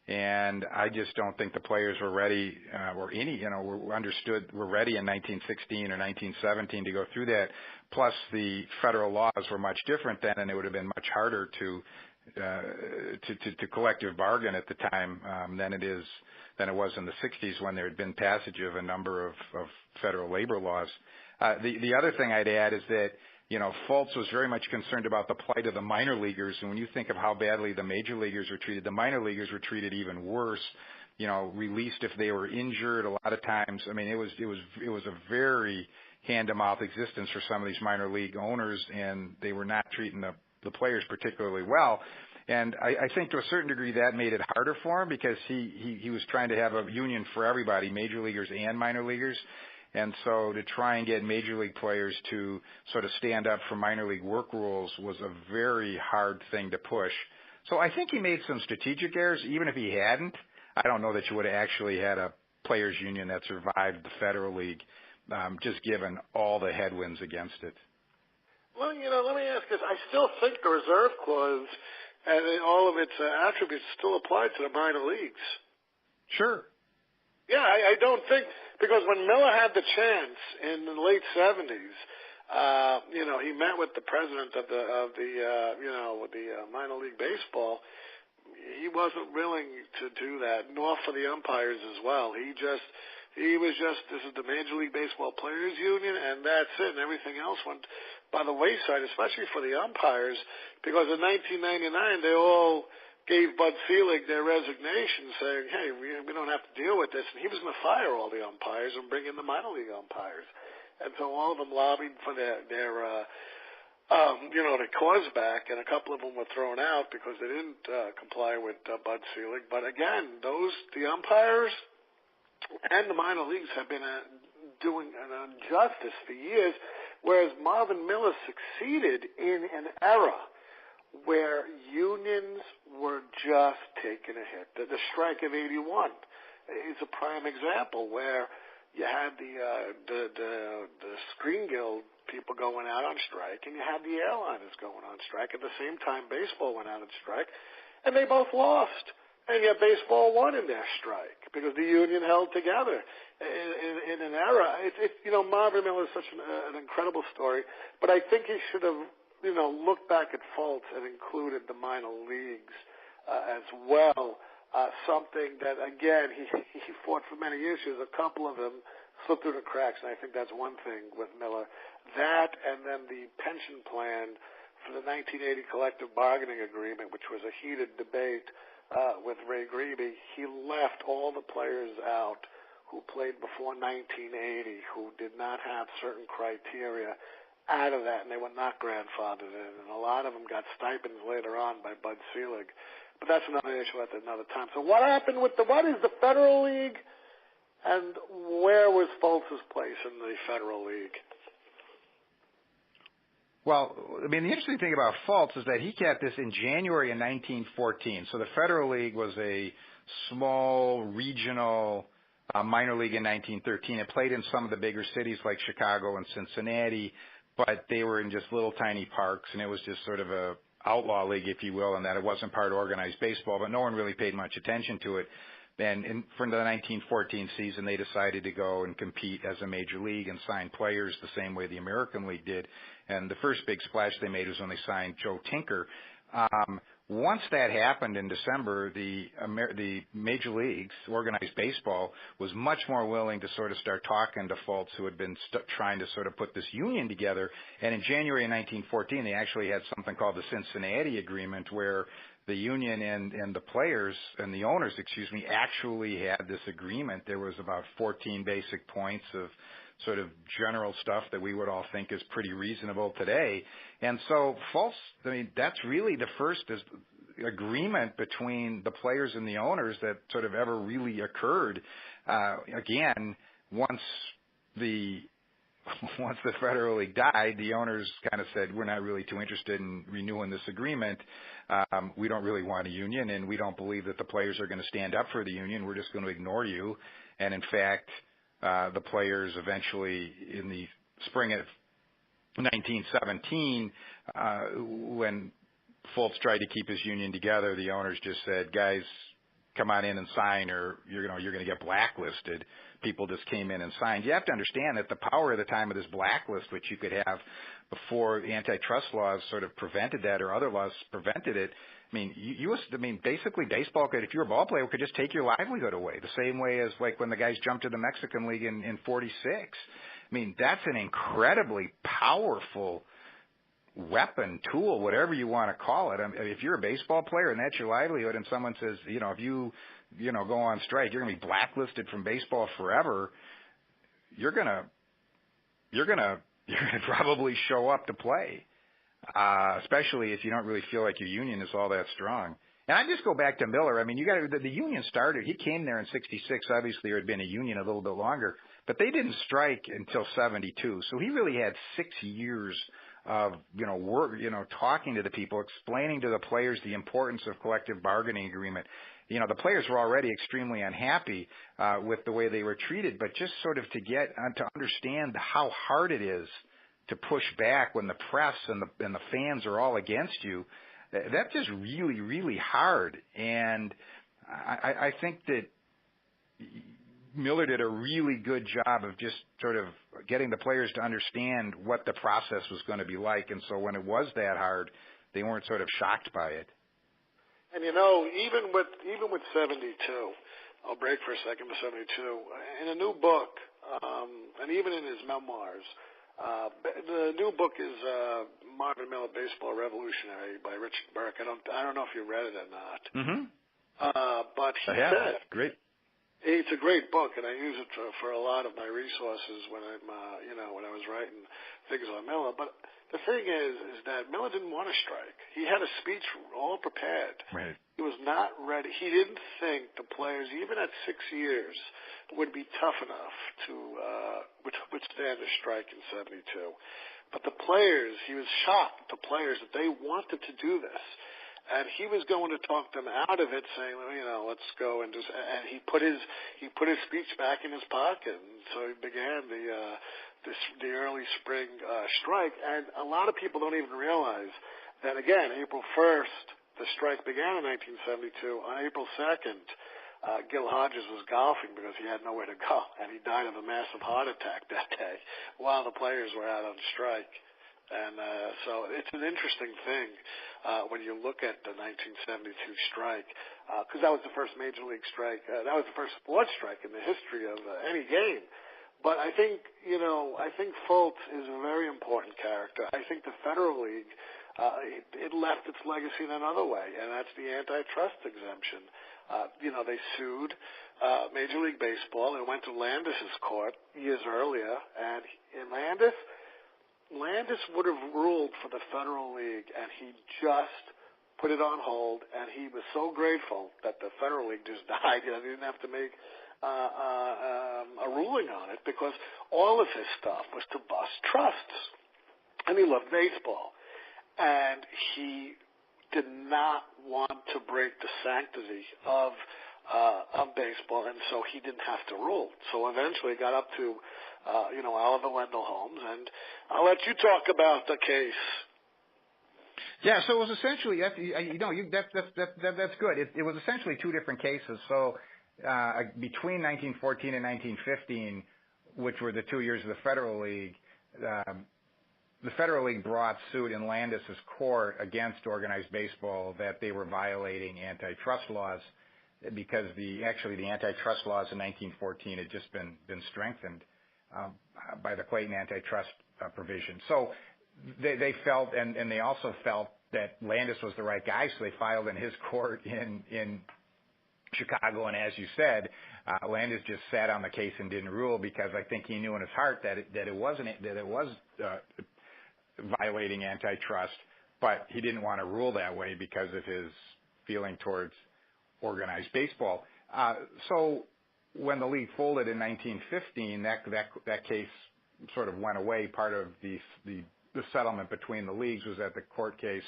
And I just don't think the players were ready, were ready in 1916 or 1917 to go through that. Plus, the federal laws were much different then, and it would have been much harder to collective bargain at the time than it was in the 60s when there had been passage of a number of federal labor laws. The other thing I'd add is that, you know, Fultz was very much concerned about the plight of the minor leaguers, and when you think of how badly the major leaguers were treated, the minor leaguers were treated even worse. You know, released if they were injured. A lot of times, I mean, it was a very hand-to-mouth existence for some of these minor league owners, and they were not treating the players particularly well. And I think to a certain degree that made it harder for him because he was trying to have a union for everybody, major leaguers and minor leaguers. And so to try and get major league players to sort of stand up for minor league work rules was a very hard thing to push. So I think he made some strategic errors. Even if he hadn't, I don't know that you would have actually had a players union that survived the Federal League, just given all the headwinds against it. Well, you know, let me ask this. I still think the reserve clause and all of its attributes still apply to the minor leagues. Sure. Yeah, I don't think, because when Miller had the chance in the late 70s, you know, he met with the president of the minor league baseball. He wasn't willing to do that, nor for the umpires as well. He was just, this is the Major League Baseball Players Union, and that's it, and everything else went by the wayside, especially for the umpires, because in 1999 they all gave Bud Selig their resignation, saying, hey, we don't have to deal with this, and he was going to fire all the umpires and bring in the minor league umpires. And so all of them lobbied for their cause back, and a couple of them were thrown out because they didn't comply with Bud Selig. But again, the umpires and the minor leagues have been doing an injustice for years, whereas Marvin Miller succeeded in an era where unions were just taking a hit. The strike of 81 is a prime example where you had the Screen Guild people going out on strike, and you had the airliners going on strike. At the same time, baseball went out on strike, and they both lost. And yet baseball won in their strike because the union held together in an era. Marvin Miller is such an incredible story, but I think he should have, looked back at faults and included the minor leagues as well. Something that, again, he fought for many issues. A couple of them slipped through the cracks, and I think that's one thing with Miller. That and then the pension plan for the 1980 collective bargaining agreement, which was a heated debate with Ray Grebe. He left all the players out who played before 1980, who did not have certain criteria out of that, and they were not grandfathered in. And a lot of them got stipends later on by Bud Selig. But that's another issue at another time. So what happened with what is the Federal League, and where was Fultz's place in the Federal League? Well, I mean, the interesting thing about Fultz is that he kept this in January of 1914. So the Federal League was a small regional minor league in 1913. It played in some of the bigger cities like Chicago and Cincinnati, but they were in just little tiny parks, and it was just sort of a outlaw league, if you will, in that it wasn't part of organized baseball, but no one really paid much attention to it. And for the 1914 season, they decided to go and compete as a major league and sign players the same way the American League did. And the first big splash they made was when they signed Joe Tinker. Once that happened in December, the major leagues, organized baseball, was much more willing to sort of start talking to Fultz, who had been trying to sort of put this union together. And in January of 1914, they actually had something called the Cincinnati Agreement, where the union and the players and the owners, actually had this agreement. There was about 14 basic points of sort of general stuff that we would all think is pretty reasonable today. And so Fultz, that's really the first agreement between the players and the owners that sort of ever really occurred. Again, once the Federal League died, the owners kind of said, we're not really too interested in renewing this agreement. We don't really want a union, and we don't believe that the players are going to stand up for the union. We're just going to ignore you. And in fact, the players eventually, in the spring of 1917, when Fultz tried to keep his union together, the owners just said, guys, come on in and sign, or you're going to get blacklisted. People just came in and signed. You have to understand that the power at the time of this blacklist, which you could have before antitrust laws sort of prevented that, or other laws prevented it. Basically baseball could, if you're a ball player, could just take your livelihood away, the same way as like when the guys jumped to the Mexican League in 46. That's an incredibly powerful weapon, tool, whatever you want to call it. If you're a baseball player and that's your livelihood, and someone says, if you go on strike, you're going to be blacklisted from baseball forever, you're going to probably show up to play, especially if you don't really feel like your union is all that strong. And I just go back to Miller. The union started. He came there in '66. Obviously, there had been a union a little bit longer, but they didn't strike until '72. So he really had 6 years of work, talking to the people, explaining to the players the importance of collective bargaining agreement. The players were already extremely unhappy with the way they were treated, but just sort of to understand how hard it is to push back when the press and the fans are all against you. That's just really, really hard. And I think that Miller did a really good job of just sort of getting the players to understand what the process was going to be like. And so when it was that hard, they weren't sort of shocked by it. And even with 72, I'll break for a second for 72, in a new book, and even in his memoirs, the new book is Marvin Miller, Baseball Revolutionary by Richard Burke. I don't know if you read it or not. Mm-hmm. But he said, great. It's a great book, and I use it for a lot of my resources when I'm, when I was writing things on Miller. But the thing is that Miller didn't want to strike. He had a speech all prepared. Right. He was not ready. He didn't think the players, even at 6 years, would be tough enough to withstand a strike in 72. But the players, he was shocked, the players, that they wanted to do this. and he was going to talk them out of it, saying, let's go and just. And he put his speech back in his pocket, and so he began the early spring strike. And a lot of people don't even realize that, again, April 1st, the strike began in 1972. On April 2nd, Gil Hodges was golfing because he had nowhere to go, and he died of a massive heart attack that day while the players were out on strike. And so it's an interesting thing when you look at the 1972 strike, because that was the first major league strike. That was the first sports strike in the history of any game. But I think Fultz is a very important character. I think the Federal League, it left its legacy in another way, and that's the antitrust exemption. They sued Major League Baseball. It went to Landis's court years earlier, and in Landis would have ruled for the Federal League, and he just put it on hold, and he was so grateful that the Federal League just died. He didn't have to make a ruling on it, because all of his stuff was to bust trusts. And he loved baseball. And he did not want to break the sanctity of baseball, and so he didn't have to rule. So eventually it got up to Oliver Wendell Holmes, and I'll let you talk about the case. Yeah, so it was essentially, that's good. It was essentially two different cases. So between 1914 and 1915, which were the 2 years of the Federal League, the Federal League brought suit in Landis's court against organized baseball that they were violating antitrust laws, because the antitrust laws in 1914 had just been strengthened by the Clayton antitrust provision. So they felt, and they also felt that Landis was the right guy, so they filed in his court in Chicago. And as you said, Landis just sat on the case and didn't rule, because I think he knew in his heart that it was violating antitrust, but he didn't want to rule that way because of his feeling towards organized baseball. So when the league folded in 1915, that case sort of went away. Part of the settlement between the leagues was that the court case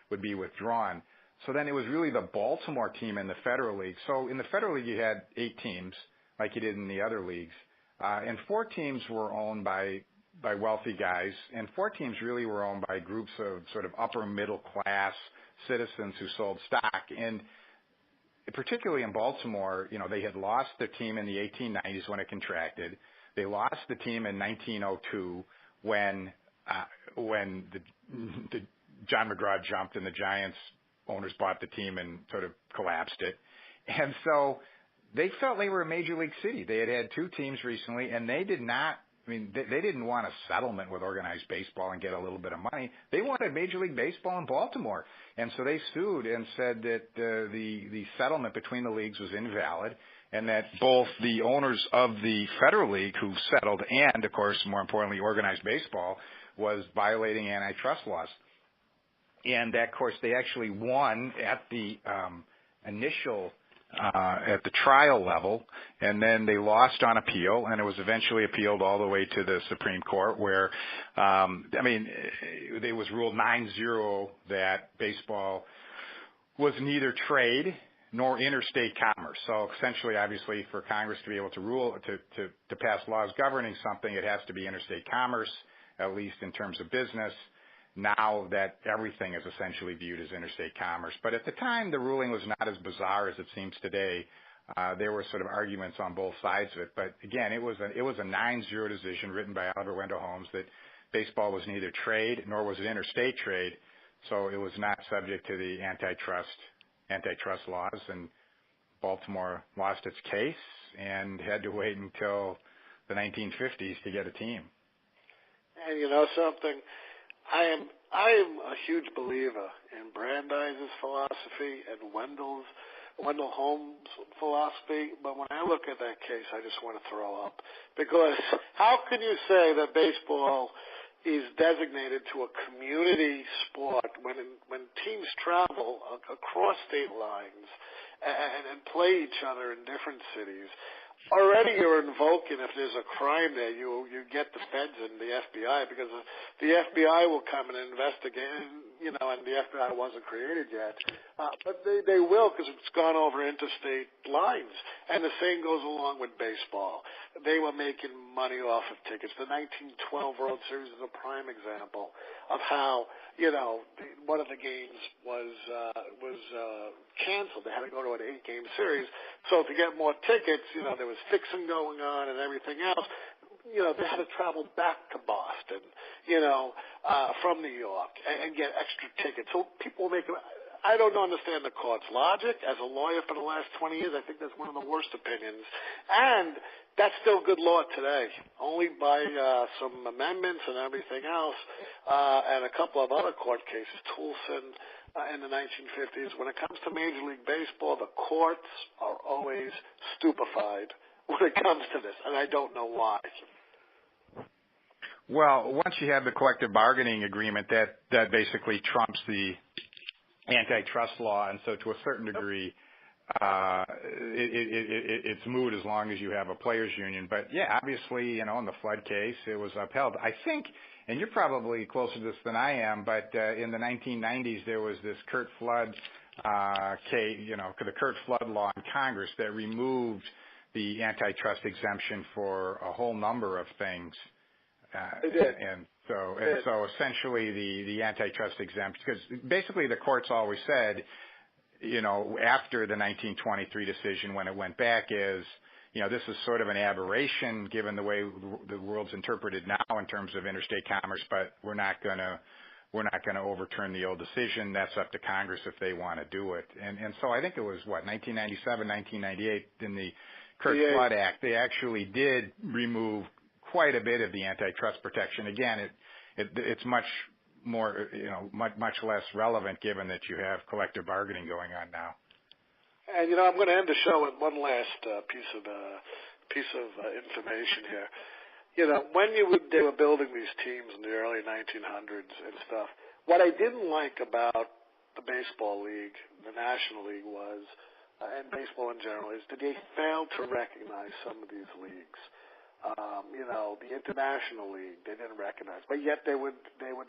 would be withdrawn. So then it was really the Baltimore team in the Federal League. So in the Federal League, you had 8 teams, like you did in the other leagues, and 4 teams were owned by wealthy guys, and 4 teams really were owned by groups of sort of upper middle class citizens who sold stock. And particularly in Baltimore, they had lost their team in the 1890s when it contracted. They lost the team in 1902 when the John McGraw jumped and the Giants owners bought the team and sort of collapsed it. And so they felt they were a major league city. They had 2 teams recently, and they did not. They didn't want a settlement with organized baseball and get a little bit of money. They wanted Major League Baseball in Baltimore. And so they sued and said that the settlement between the leagues was invalid, and that both the owners of the Federal League who settled and, of course, more importantly, organized baseball was violating antitrust laws. And that, of course, they actually won at the at the trial level, and then they lost on appeal, and it was eventually appealed all the way to the Supreme Court, where, it was ruled 9-0 that baseball was neither trade nor interstate commerce. So essentially, obviously, for Congress to be able to rule, to pass laws governing something, it has to be interstate commerce, at least in terms of business. Now that everything is essentially viewed as interstate commerce. But at the time, the ruling was not as bizarre as it seems today. There were sort of arguments on both sides of it. But again, it was a 9-0 decision written by Oliver Wendell Holmes that baseball was neither trade nor was it interstate trade. So it was not subject to the antitrust laws. And Baltimore lost its case and had to wait until the 1950s to get a team. And you know something? I am a huge believer in Brandeis's philosophy and Wendell Holmes' philosophy, but when I look at that case, I just want to throw up. Because how can you say that baseball is designated to a community sport when teams travel across state lines and play each other in different cities? Already you're invoking, if there's a crime there, you get the feds and the FBI, because the FBI will come and investigate, and and the FBI wasn't created yet. But they will, because it's gone over interstate lines. And the same goes along with baseball. They were making money off of tickets. The 1912 World Series is a prime example of how, one of the games was canceled. They had to go to an 8-game series. So to get more tickets, there was fixing going on and everything else. They had to travel back to Boston, from New York and get extra tickets. So people make I don't understand the court's logic. As a lawyer for the last 20 years, I think that's one of the worst opinions. And that's still good law today, only by some amendments and everything else, and a couple of other court cases, Toulson in the 1950s. When it comes to Major League Baseball, the courts are always stupefied when it comes to this, and I don't know why. Well, once you have the collective bargaining agreement, that basically trumps the antitrust law, and so to a certain degree, it's moot as long as you have a players' union. But yeah, obviously, in the Flood case, it was upheld. I think, and you're probably closer to this than I am, but in the 1990s, there was this Curt Flood case, the Curt Flood law in Congress that removed the antitrust exemption for a whole number of things. They did. And so essentially the antitrust exemption, because basically the courts always said, after the 1923 decision when it went back is, this is sort of an aberration given the way the world's interpreted now in terms of interstate commerce, but we're not going to overturn the old decision. That's up to Congress if they want to do it. And so I think it was 1997, 1998 in the Curt Flood Act, they actually did remove quite a bit of the antitrust protection. Again, it's much more, much less relevant given that you have collective bargaining going on now. And I'm going to end the show with one last piece of information here. When they were building these teams in the early 1900s and stuff, what I didn't like about the baseball league, the National League was, and baseball in general, is that they failed to recognize some of these leagues. The International League, they didn't recognize, but yet they would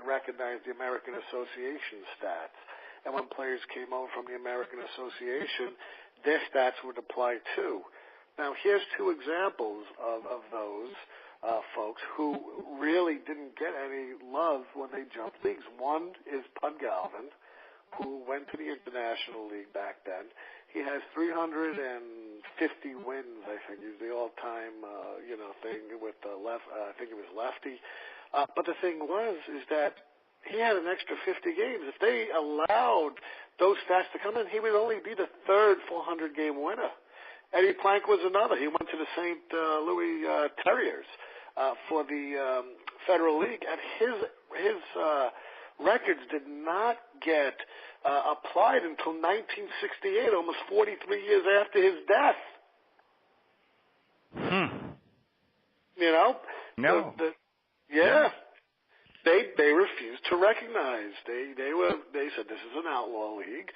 recognize the American Association stats. And when players came over from the American Association, their stats would apply too. Now, here's two examples of those folks who really didn't get any love when they jumped leagues. One is Pud Galvin, who went to the International League back then. He has 350 wins, I think. He's the all-time, thing with the left. I think it was lefty. But the thing is that he had an extra 50 games. If they allowed those stats to come in, he would only be the third 400-game winner. Eddie Plank was another. He went to the St. Louis Terriers for the Federal League, and his records did not get applied until 1968, almost 43 years after his death. No. They refused to recognize. They said this is an outlaw league.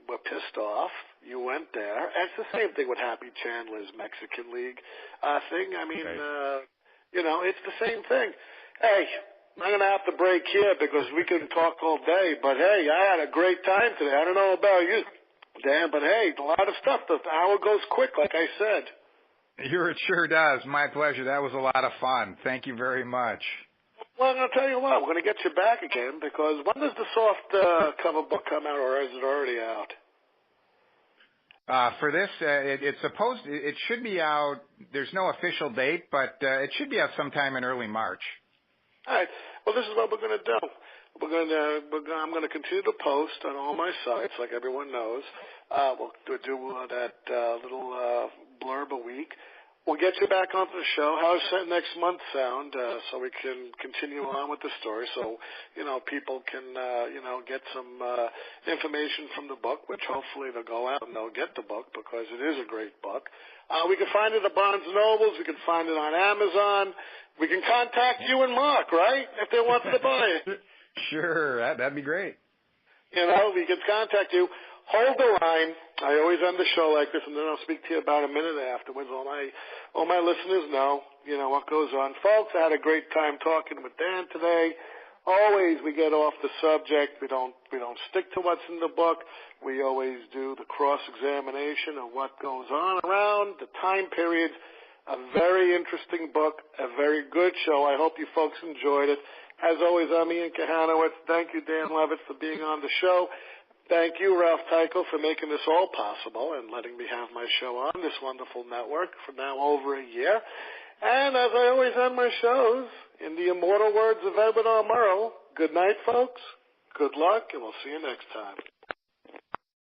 We're pissed off. You went there. And it's the same thing with Happy Chandler's Mexican League thing. I mean, it's the same thing. Hey, I'm going to have to break here because we can talk all day. But, hey, I had a great time today. I don't know about you, Dan, but, hey, a lot of stuff. The hour goes quick, like I said. It sure does. My pleasure. That was a lot of fun. Thank you very much. Well, I'm going to tell you what. We're going to get you back again because when does the soft cover book come out, or is it already out? For this, it should be out. There's no official date, but it should be out sometime in early March. All right. Well, this is what we're going to do. I'm going to continue to post on all my sites, like everyone knows. We'll do that little blurb a week. We'll get you back onto the show. How's next month sound? So we can continue on with the story. So, people can, get some information from the book, which hopefully they'll go out and they'll get the book because it is a great book. We can find it at Barnes & Nobles. We can find it on Amazon. We can contact you and Mark, right, if they want to buy it. Sure, that'd be great. We can contact you. Hold the line. I always end the show like this, and then I'll speak to you about a minute afterwards. All my listeners know, what goes on. Folks, I had a great time talking with Dan today. Always we get off the subject. We don't stick to what's in the book. We always do the cross-examination of what goes on around the time periods. A very interesting book, a very good show. I hope you folks enjoyed it. As always, I'm Ian Kahanowitz. Thank you, Dan Levitt, for being on the show. Thank you, Ralph Tycho, for making this all possible and letting me have my show on this wonderful network for now over a year. And as I always end my shows, in the immortal words of Edward R. Murrow, good night, folks. Good luck, and we'll see you next time.